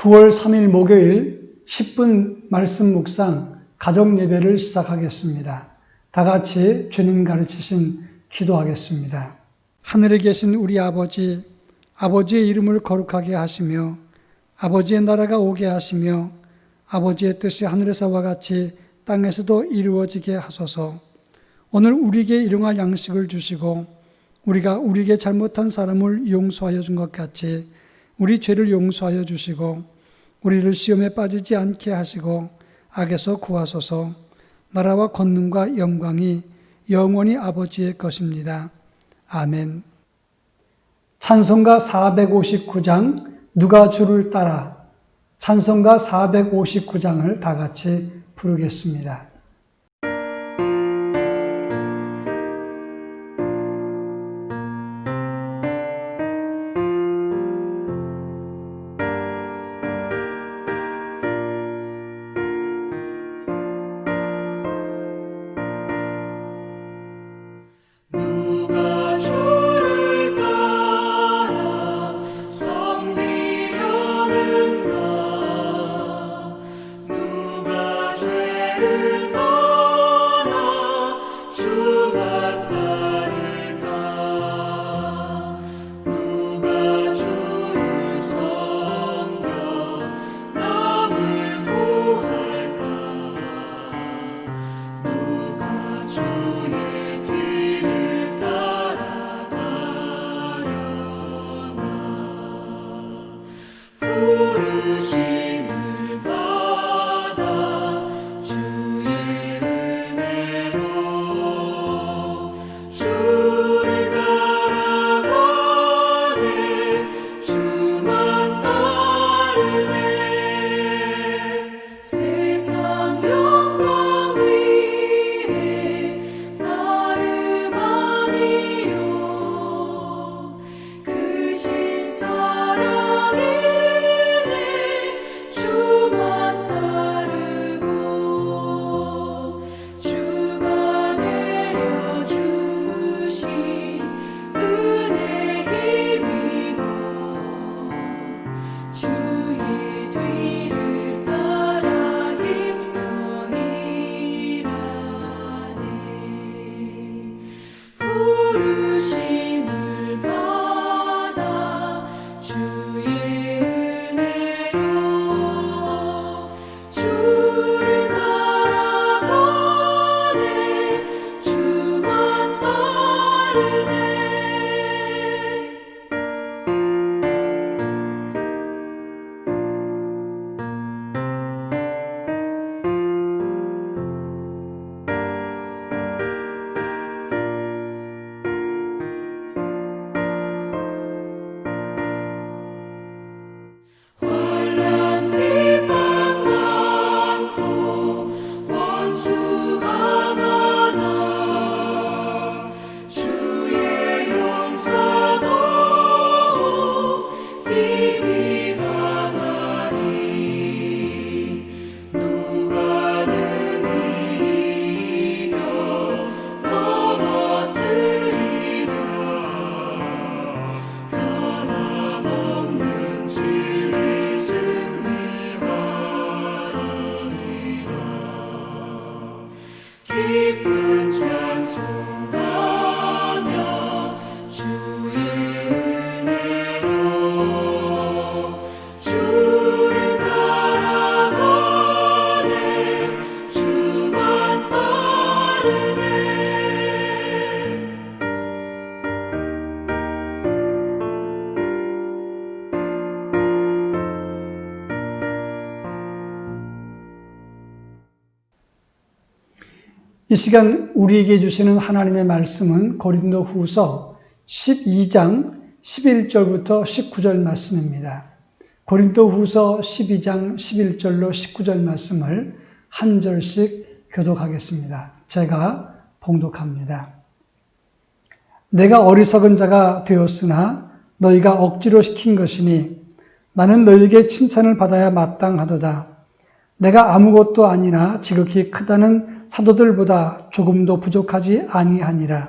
9월 3일 목요일 10분 말씀 묵상 가족 예배를 시작하겠습니다. 다 같이 주님 가르치신 기도하겠습니다. 하늘에 계신 우리 아버지, 아버지의 이름을 거룩하게 하시며 아버지의 나라가 오게 하시며 아버지의 뜻이 하늘에서와 같이 땅에서도 이루어지게 하소서. 오늘 우리에게 일용할 양식을 주시고 우리가 우리에게 잘못한 사람을 용서하여 준 것 같이 우리 죄를 용서하여 주시고 우리를 시험에 빠지지 않게 하시고 악에서 구하소서. 나라와 권능과 영광이 영원히 아버지의 것입니다. 아멘. 찬송가 459장 누가 주를 따라, 찬송가 459장을 다 같이 부르겠습니다. 이 시간 우리에게 주시는 하나님의 말씀은 고린도후서 12장 11절부터 19절 말씀입니다. 고린도후서 12장 11절로 19절 말씀을 한 절씩 교독하겠습니다. 제가 봉독합니다. 내가 어리석은 자가 되었으나 너희가 억지로 시킨 것이니 나는 너희에게 칭찬을 받아야 마땅하도다. 내가 아무것도 아니나 지극히 크다는 사도들보다 조금도 부족하지 아니하니라.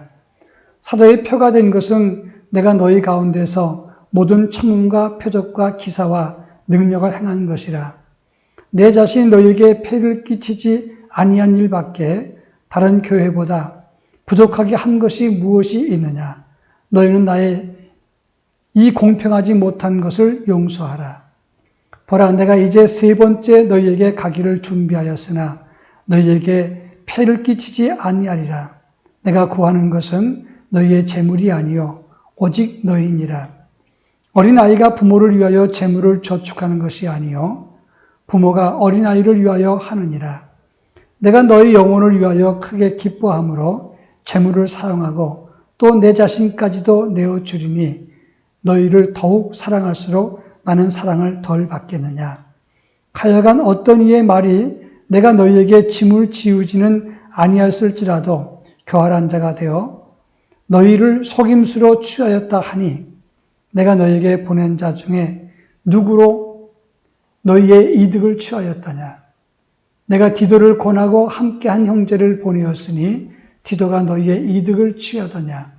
사도의 표가 된 것은 내가 너희 가운데서 모든 천문과 표적과 기사와 능력을 행한 것이라. 내 자신이 너희에게 폐를 끼치지 아니한 일밖에 다른 교회보다 부족하게 한 것이 무엇이 있느냐. 너희는 나의 이 공평하지 못한 것을 용서하라. 보라, 내가 이제 세 번째 너희에게 가기를 준비하였으나 너희에게 폐를 끼치지 아니하리라. 내가 구하는 것은 너희의 재물이 아니요 오직 너희니라. 어린아이가 부모를 위하여 재물을 저축하는 것이 아니요 부모가 어린아이를 위하여 하느니라. 내가 너희 영혼을 위하여 크게 기뻐함으로 재물을 사용하고 또 내 자신까지도 내어주리니 너희를 더욱 사랑할수록 나는 사랑을 덜 받겠느냐. 하여간 어떤 이의 말이 내가 너희에게 짐을 지우지는 아니했을지라도 교활한 자가 되어 너희를 속임수로 취하였다 하니 내가 너희에게 보낸 자 중에 누구로 너희의 이득을 취하였다냐. 내가 디도를 권하고 함께한 형제를 보내었으니 디도가 너희의 이득을 취하더냐.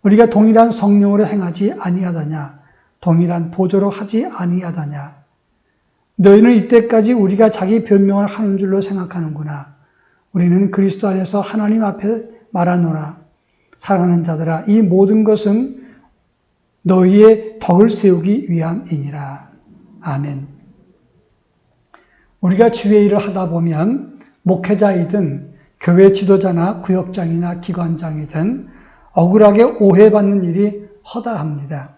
우리가 동일한 성령으로 행하지 아니하더냐. 동일한 보조로 하지 아니하더냐. 너희는 이때까지 우리가 자기 변명을 하는 줄로 생각하는구나. 우리는 그리스도 안에서 하나님 앞에 말하노라. 사랑하는 자들아, 이 모든 것은 너희의 덕을 세우기 위함이니라. 아멘. 우리가 주의 일을 하다 보면 목회자이든 교회 지도자나 구역장이나 기관장이든 억울하게 오해받는 일이 허다합니다.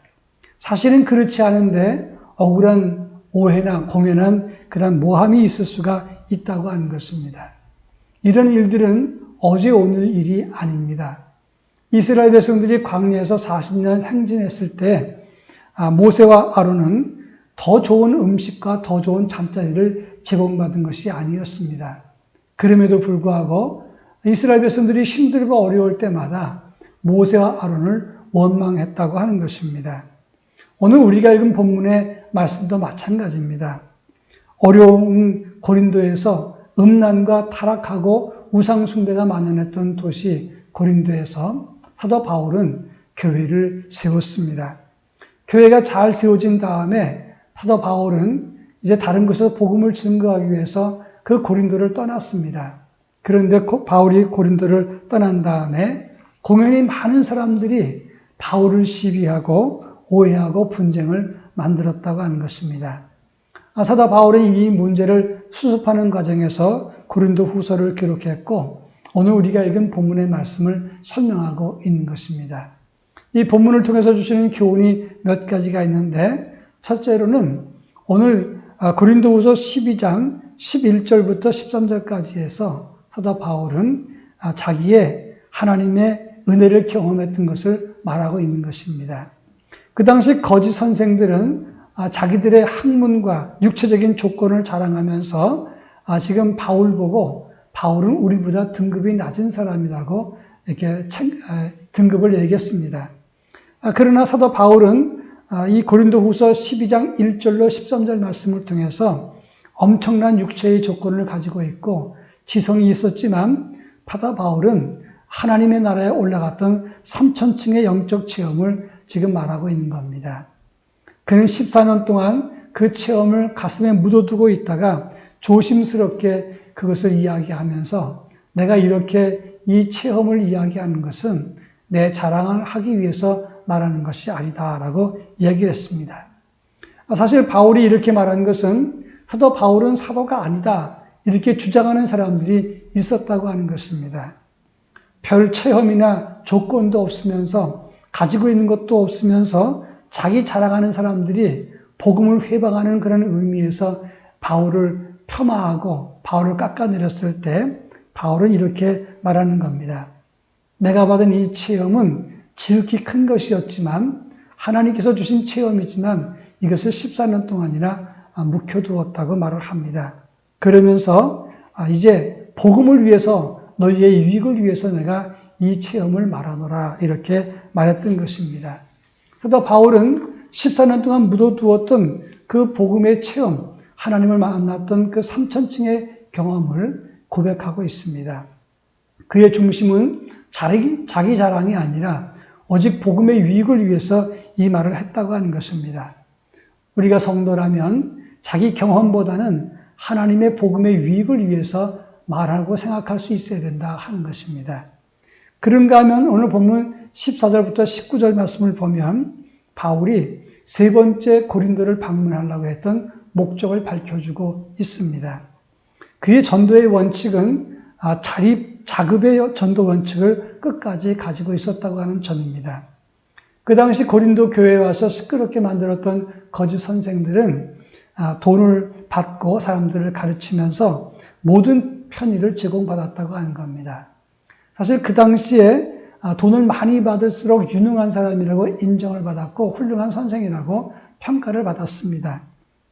사실은 그렇지 않은데 억울한 오해나 공연한 그런 모함이 있을 수가 있다고 하는 것입니다. 이런 일들은 어제 오늘 일이 아닙니다. 이스라엘 백성들이 광야에서 40년 행진했을 때 모세와 아론은 더 좋은 음식과 더 좋은 잠자리를 제공받은 것이 아니었습니다. 그럼에도 불구하고 이스라엘 백성들이 힘들고 어려울 때마다 모세와 아론을 원망했다고 하는 것입니다. 오늘 우리가 읽은 본문의 말씀도 마찬가지입니다. 어려운 고린도에서 음란과 타락하고 우상숭배가 만연했던 도시 고린도에서 사도 바울은 교회를 세웠습니다. 교회가 잘 세워진 다음에 사도 바울은 이제 다른 곳에서 복음을 증거하기 위해서 그 고린도를 떠났습니다. 그런데 바울이 고린도를 떠난 다음에 공연히 많은 사람들이 바울을 시비하고 오해하고 분쟁을 만들었다고 하는 것입니다. 사도 바울은 이 문제를 수습하는 과정에서 고린도 후서를 기록했고 오늘 우리가 읽은 본문의 말씀을 설명하고 있는 것입니다. 이 본문을 통해서 주시는 교훈이 몇 가지가 있는데 첫째로는 오늘 고린도 후서 12장 11절부터 13절까지 해서 사도 바울은 자기의 하나님의 은혜를 경험했던 것을 말하고 있는 것입니다. 그 당시 거짓 선생들은 자기들의 학문과 육체적인 조건을 자랑하면서 지금 바울 보고 바울은 우리보다 등급이 낮은 사람이라고 이렇게 등급을 얘기했습니다. 그러나 사도 바울은 이 고린도 후서 12장 1절로 13절 말씀을 통해서 엄청난 육체의 조건을 가지고 있고 지성이 있었지만 사도 바울은 하나님의 나라에 올라갔던 3000층의 영적 체험을 지금 말하고 있는 겁니다. 그는 14년 동안 그 체험을 가슴에 묻어두고 있다가 조심스럽게 그것을 이야기하면서 내가 이렇게 이 체험을 이야기하는 것은 내 자랑을 하기 위해서 말하는 것이 아니다라고 이야기를 했습니다. 사실 바울이 이렇게 말한 것은 사도 바울은 사도가 아니다 이렇게 주장하는 사람들이 있었다고 하는 것입니다. 별 체험이나 조건도 없으면서 가지고 있는 것도 없으면서 자기 자랑하는 사람들이 복음을 회방하는 그런 의미에서 바울을 폄하하고 바울을 깎아내렸을 때 바울은 이렇게 말하는 겁니다. 내가 받은 이 체험은 지극히 큰 것이었지만 하나님께서 주신 체험이지만 이것을 14년 동안이나 묵혀두었다고 말을 합니다. 그러면서 이제 복음을 위해서 너희의 유익을 위해서 내가 이 체험을 말하노라 이렇게 말했던 것입니다. 그래서 바울은 14년 동안 묻어두었던 그 복음의 체험, 하나님을 만났던 그 3000층의 경험을 고백하고 있습니다. 그의 중심은 자기 자랑이 아니라 오직 복음의 유익을 위해서 이 말을 했다고 하는 것입니다. 우리가 성도라면 자기 경험보다는 하나님의 복음의 유익을 위해서 말하고 생각할 수 있어야 된다 하는 것입니다. 그런가 하면 오늘 본문 14절부터 19절 말씀을 보면 바울이 세 번째 고린도를 방문하려고 했던 목적을 밝혀주고 있습니다. 그의 전도의 원칙은 자급의 전도 원칙을 끝까지 가지고 있었다고 하는 점입니다. 그 당시 고린도 교회에 와서 시끄럽게 만들었던 거짓 선생들은 돈을 받고 사람들을 가르치면서 모든 편의를 제공받았다고 하는 겁니다. 사실 그 당시에 돈을 많이 받을수록 유능한 사람이라고 인정을 받았고 훌륭한 선생이라고 평가를 받았습니다.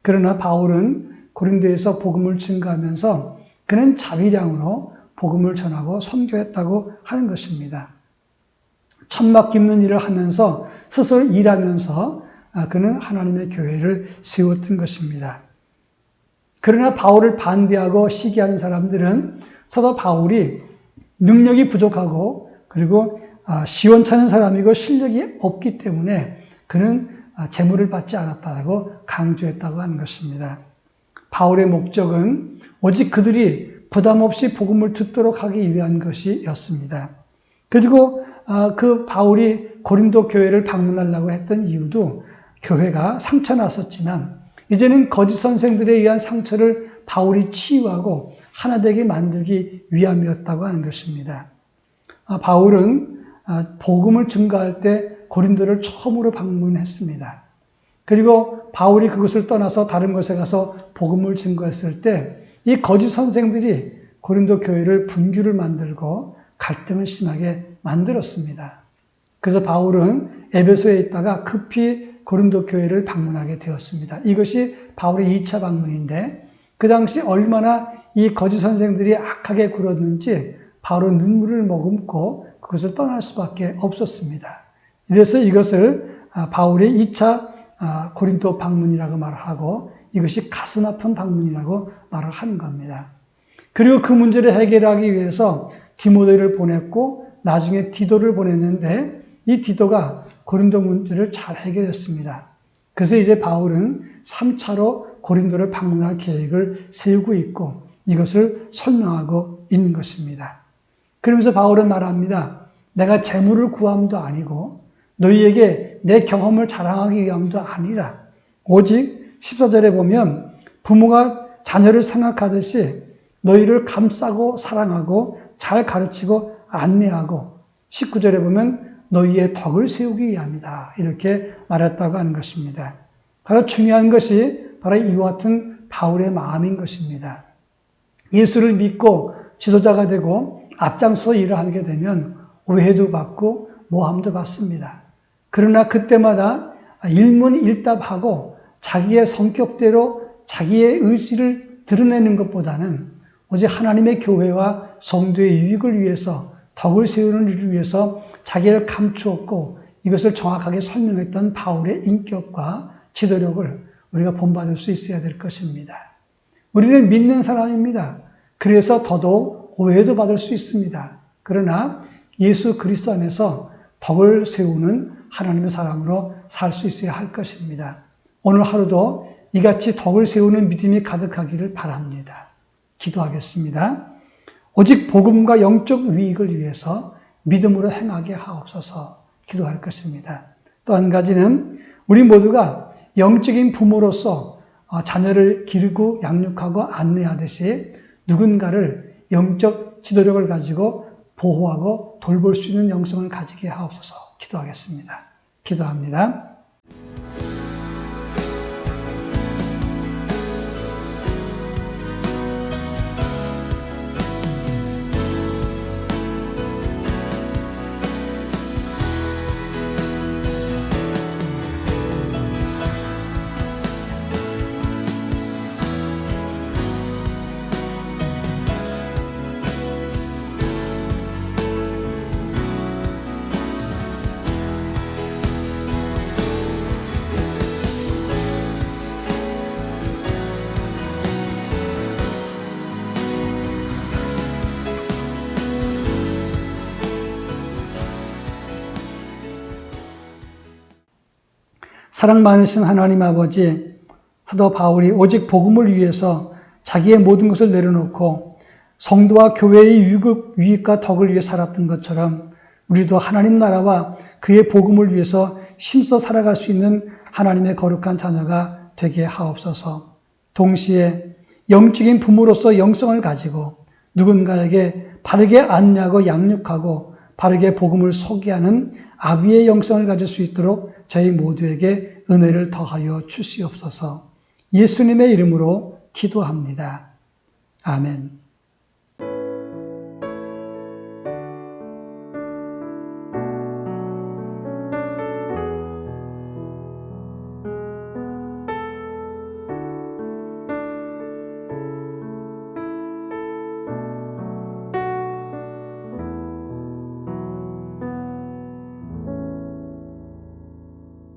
그러나 바울은 고린도에서 복음을 증거하면서 그는 자비량으로 복음을 전하고 선교했다고 하는 것입니다. 천막 깁는 일을 하면서 스스로 일하면서 그는 하나님의 교회를 세웠던 것입니다. 그러나 바울을 반대하고 시기하는 사람들은 사도 바울이 능력이 부족하고 그리고 시원찮은 사람이고 실력이 없기 때문에 그는 재물을 받지 않았다고 강조했다고 하는 것입니다. 바울의 목적은 오직 그들이 부담 없이 복음을 듣도록 하기 위한 것이었습니다. 그리고 그 바울이 고린도 교회를 방문하려고 했던 이유도 교회가 상처났었지만 이제는 거짓 선생들에 의한 상처를 바울이 치유하고 하나 되게 만들기 위함이었다고 하는 것입니다. 바울은 복음을 증거할 때 고린도를 처음으로 방문했습니다. 그리고 바울이 그곳을 떠나서 다른 곳에 가서 복음을 증거했을 때 이 거짓 선생들이 고린도 교회를 분규를 만들고 갈등을 심하게 만들었습니다. 그래서 바울은 에베소에 있다가 급히 고린도 교회를 방문하게 되었습니다. 이것이 바울의 2차 방문인데 그 당시 얼마나 이 거짓 선생들이 악하게 굴었는지 바울은 눈물을 머금고 그것을 떠날 수밖에 없었습니다. 이래서 이것을 바울의 2차 고린도 방문이라고 말하고 이것이 가슴 아픈 방문이라고 말을 하는 겁니다. 그리고 그 문제를 해결하기 위해서 디모데를 보냈고 나중에 디도를 보냈는데 이 디도가 고린도 문제를 잘 해결했습니다. 그래서 이제 바울은 3차로 고린도를 방문할 계획을 세우고 있고 이것을 설명하고 있는 것입니다. 그러면서 바울은 말합니다. 내가 재물을 구함도 아니고 너희에게 내 경험을 자랑하기 위함도 아니라 오직 14절에 보면 부모가 자녀를 생각하듯이 너희를 감싸고 사랑하고 잘 가르치고 안내하고 19절에 보면 너희의 덕을 세우기 위함이다. 이렇게 말했다고 하는 것입니다. 바로 중요한 것이 바로 이와 같은 바울의 마음인 것입니다. 예수를 믿고 지도자가 되고 앞장서 일을 하게 되면 오해도 받고 모함도 받습니다. 그러나 그때마다 일문일답하고 자기의 성격대로 자기의 의지를 드러내는 것보다는 오직 하나님의 교회와 성도의 유익을 위해서 덕을 세우는 일을 위해서 자기를 감추었고 이것을 정확하게 설명했던 바울의 인격과 지도력을 우리가 본받을 수 있어야 될 것입니다. 우리는 믿는 사람입니다. 그래서 더더욱 오해도 받을 수 있습니다. 그러나 예수 그리스도 안에서 덕을 세우는 하나님의 사람으로 살 수 있어야 할 것입니다. 오늘 하루도 이같이 덕을 세우는 믿음이 가득하기를 바랍니다. 기도하겠습니다. 오직 복음과 영적 유익을 위해서 믿음으로 행하게 하옵소서 기도할 것입니다. 또 한 가지는 우리 모두가 영적인 부모로서 자녀를 기르고 양육하고 안내하듯이 누군가를 영적 지도력을 가지고 보호하고 돌볼 수 있는 영성을 가지게 하옵소서 기도하겠습니다. 기도합니다. 사랑 많으신 하나님 아버지, 사도 바울이 오직 복음을 위해서 자기의 모든 것을 내려놓고 성도와 교회의 유익과 덕을 위해 살았던 것처럼 우리도 하나님 나라와 그의 복음을 위해서 힘써 살아갈 수 있는 하나님의 거룩한 자녀가 되게 하옵소서. 동시에 영적인 부모로서 영성을 가지고 누군가에게 바르게 안내하고 양육하고 바르게 복음을 소개하는 아비의 영성을 가질 수 있도록 저희 모두에게 은혜를 더하여 주시옵소서. 예수님의 이름으로 기도합니다. 아멘.